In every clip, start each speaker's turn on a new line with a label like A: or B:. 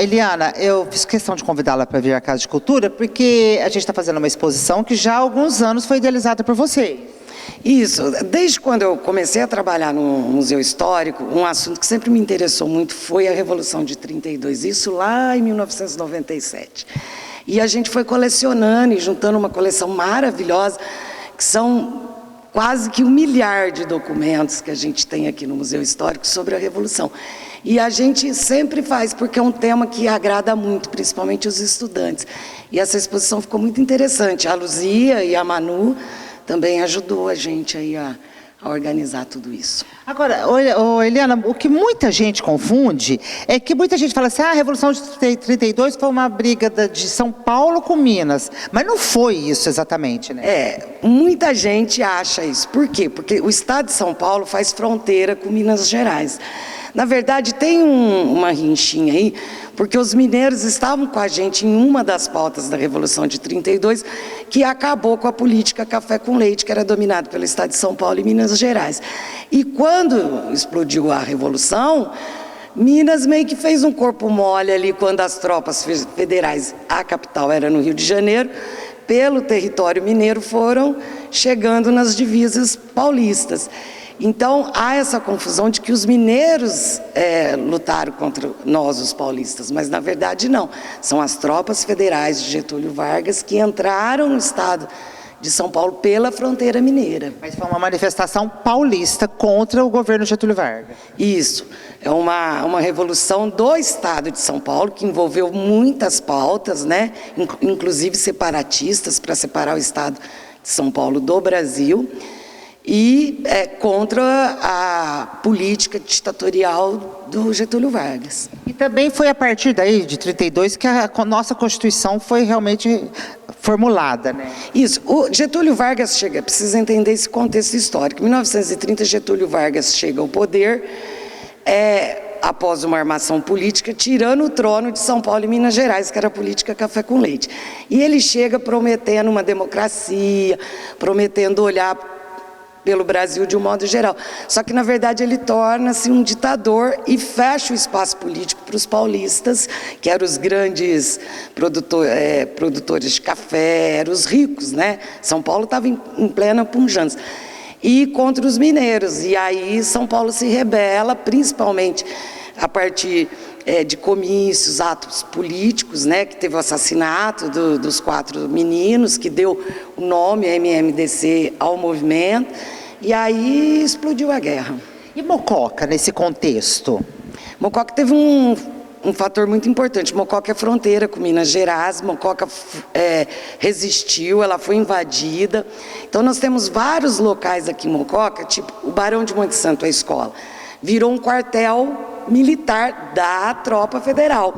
A: Eliana, eu fiz questão de convidá-la para vir à Casa de Cultura, porque a gente está fazendo uma exposição que já há alguns anos foi idealizada por vocês.
B: Isso, desde quando eu comecei a trabalhar no Museu Histórico, um assunto que sempre me interessou muito foi a Revolução de 32, isso lá em 1997. E a gente foi colecionando e juntando uma coleção maravilhosa, que são quase que 1 milhar de documentos que a gente tem aqui no Museu Histórico sobre a Revolução. E a gente sempre faz, porque é um tema que agrada muito, principalmente os estudantes. E essa exposição ficou muito interessante. A Luzia e a Manu também ajudou a gente aí a organizar tudo isso.
A: Agora, Eliana, o que muita gente confunde é que muita gente fala assim, a Revolução de 32 foi uma briga de São Paulo com Minas, mas não foi isso exatamente, né?
B: Muita gente acha isso. Por quê? Porque o estado de São Paulo faz fronteira com Minas Gerais. Na verdade, tem uma rinchinha aí, porque os mineiros estavam com a gente em uma das pautas da Revolução de 32, que acabou com a política café com leite, que era dominada pelo estado de São Paulo e Minas Gerais. E quando explodiu a Revolução, Minas meio que fez um corpo mole ali, quando as tropas federais, a capital era no Rio de Janeiro, pelo território mineiro foram chegando nas divisas paulistas. Então, há essa confusão de que os mineiros lutaram contra nós, os paulistas, mas, na verdade, não. São as tropas federais de Getúlio Vargas que entraram no estado de São Paulo pela fronteira mineira.
A: Mas foi uma manifestação paulista contra o governo Getúlio Vargas.
B: Isso. É uma revolução do estado de São Paulo, que envolveu muitas pautas, né? Inclusive separatistas, para separar o estado de São Paulo do Brasil. E contra a política ditatorial do Getúlio Vargas.
A: E também foi a partir daí, de 32, que a nossa Constituição foi realmente formulada, né?
B: Isso. O Getúlio Vargas chega, precisa entender esse contexto histórico. Em 1930, Getúlio Vargas chega ao poder, após uma armação política, tirando o trono de São Paulo e Minas Gerais, que era a política café com leite. E ele chega prometendo uma democracia, prometendo olhar pelo Brasil de um modo geral. Só que, na verdade, ele torna-se um ditador e fecha o espaço político para os paulistas, que eram os grandes produtores de café, eram os ricos, né? São Paulo estava em plena pujança. E contra os mineiros. E aí São Paulo se rebela, principalmente a partir de comícios, atos políticos, né, que teve o assassinato dos 4 meninos, que deu o nome MMDC ao movimento, e aí explodiu a guerra.
A: E Mococa, nesse contexto?
B: Mococa teve um fator muito importante. Mococa é fronteira com Minas Gerais, Mococa resistiu, ela foi invadida. Então nós temos vários locais aqui em Mococa, tipo o Barão de Monte Santo, a escola, virou um quartel militar da tropa federal.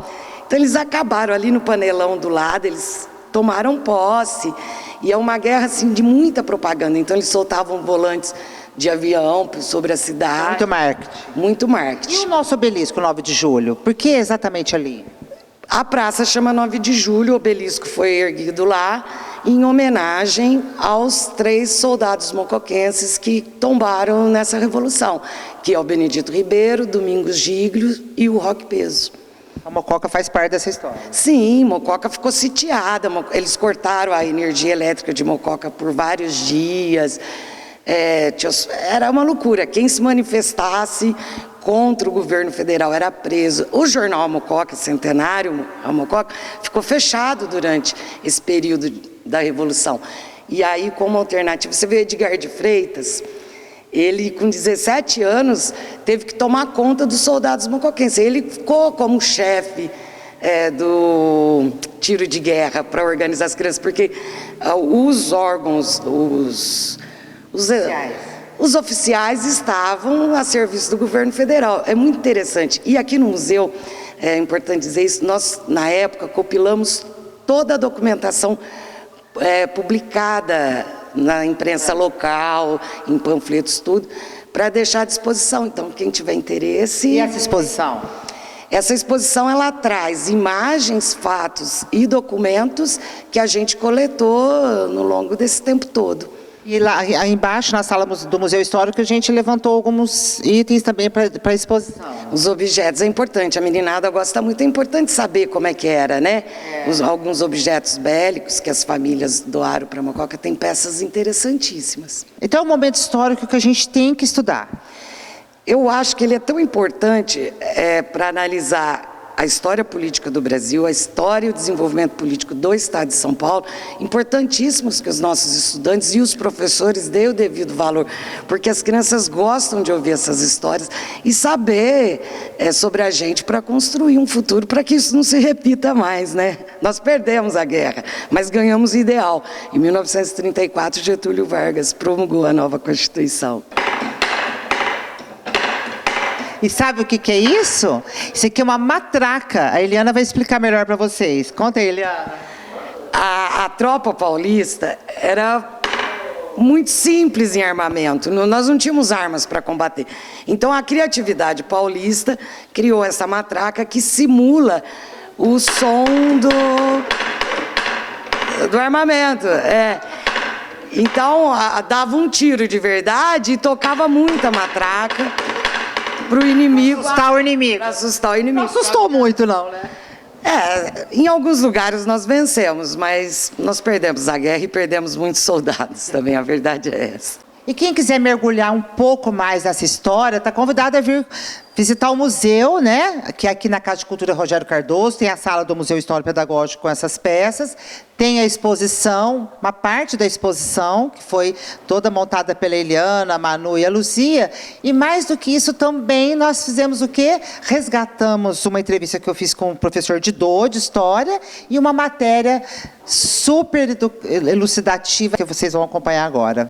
B: Então eles acabaram ali no Panelão do lado, eles tomaram posse, e é uma guerra assim de muita propaganda. Então eles soltavam volantes de avião sobre a cidade.
A: Muito marketing.
B: Muito marketing.
A: E o nosso obelisco 9 de julho? Por que exatamente ali?
B: A praça chama 9 de julho, o obelisco foi erguido lá em homenagem aos 3 soldados mocoquenses que tombaram nessa revolução, que é o Benedito Ribeiro, Domingos Giglio e o Roque Peso.
A: A Mococa faz parte dessa história.
B: Sim, Mococa ficou sitiada, eles cortaram a energia elétrica de Mococa por vários dias, era uma loucura. Quem se manifestasse contra o governo federal era preso. O jornal Mococa, centenário, a Mococa, ficou fechado durante esse período da Revolução. E aí, como alternativa, você vê Edgar de Freitas, ele com 17 anos teve que tomar conta dos soldados mocoquenses. Ele ficou como chefe do tiro de guerra para organizar as crianças, porque os órgãos, os oficiais estavam a serviço do governo federal. É muito interessante. E aqui no museu, é importante dizer isso, nós, na época, compilamos toda a documentação publicada na imprensa local, em panfletos, tudo, para deixar à disposição. Então, quem tiver interesse...
A: E essa exposição?
B: Essa exposição, ela traz imagens, fatos e documentos que a gente coletou no longo desse tempo todo.
A: E lá aí embaixo, na sala do Museu Histórico, a gente levantou alguns itens também para exposição.
B: Os objetos é importante, a meninada gosta muito, é importante saber como é que era, né? Alguns objetos bélicos que as famílias doaram para Mococa, tem peças interessantíssimas.
A: Então é um momento histórico que a gente tem que estudar.
B: Eu acho que ele é tão importante para analisar a história política do Brasil, a história e o desenvolvimento político do Estado de São Paulo, importantíssimos que os nossos estudantes e os professores deem o devido valor, porque as crianças gostam de ouvir essas histórias e saber sobre a gente para construir um futuro, para que isso não se repita mais, né? Nós perdemos a guerra, mas ganhamos o ideal. Em 1934, Getúlio Vargas promulgou a nova Constituição.
A: E sabe o que é isso? Isso aqui é uma matraca. A Eliana vai explicar melhor para vocês. Conta aí, Eliana.
B: A tropa paulista era muito simples em armamento. Nós não tínhamos armas para combater. Então, a criatividade paulista criou essa matraca que simula o som do armamento. Então, dava um tiro de verdade e tocava muita matraca para o inimigo.
A: Assustar o inimigo.
B: Para assustar o inimigo.
A: Não assustou muito, não, né?
B: Em alguns lugares nós vencemos, mas nós perdemos a guerra e perdemos muitos soldados também, a verdade é essa.
A: E quem quiser mergulhar um pouco mais nessa história, está convidado a vir visitar o museu, né? Que é aqui na Casa de Cultura Rogério Cardoso, tem a sala do Museu Histórico Pedagógico com essas peças, tem a exposição, uma parte da exposição, que foi toda montada pela Eliana, a Manu e a Luzia, e mais do que isso também nós fizemos o quê? Resgatamos uma entrevista que eu fiz com o professor Didô, de História, e uma matéria super elucidativa que vocês vão acompanhar agora.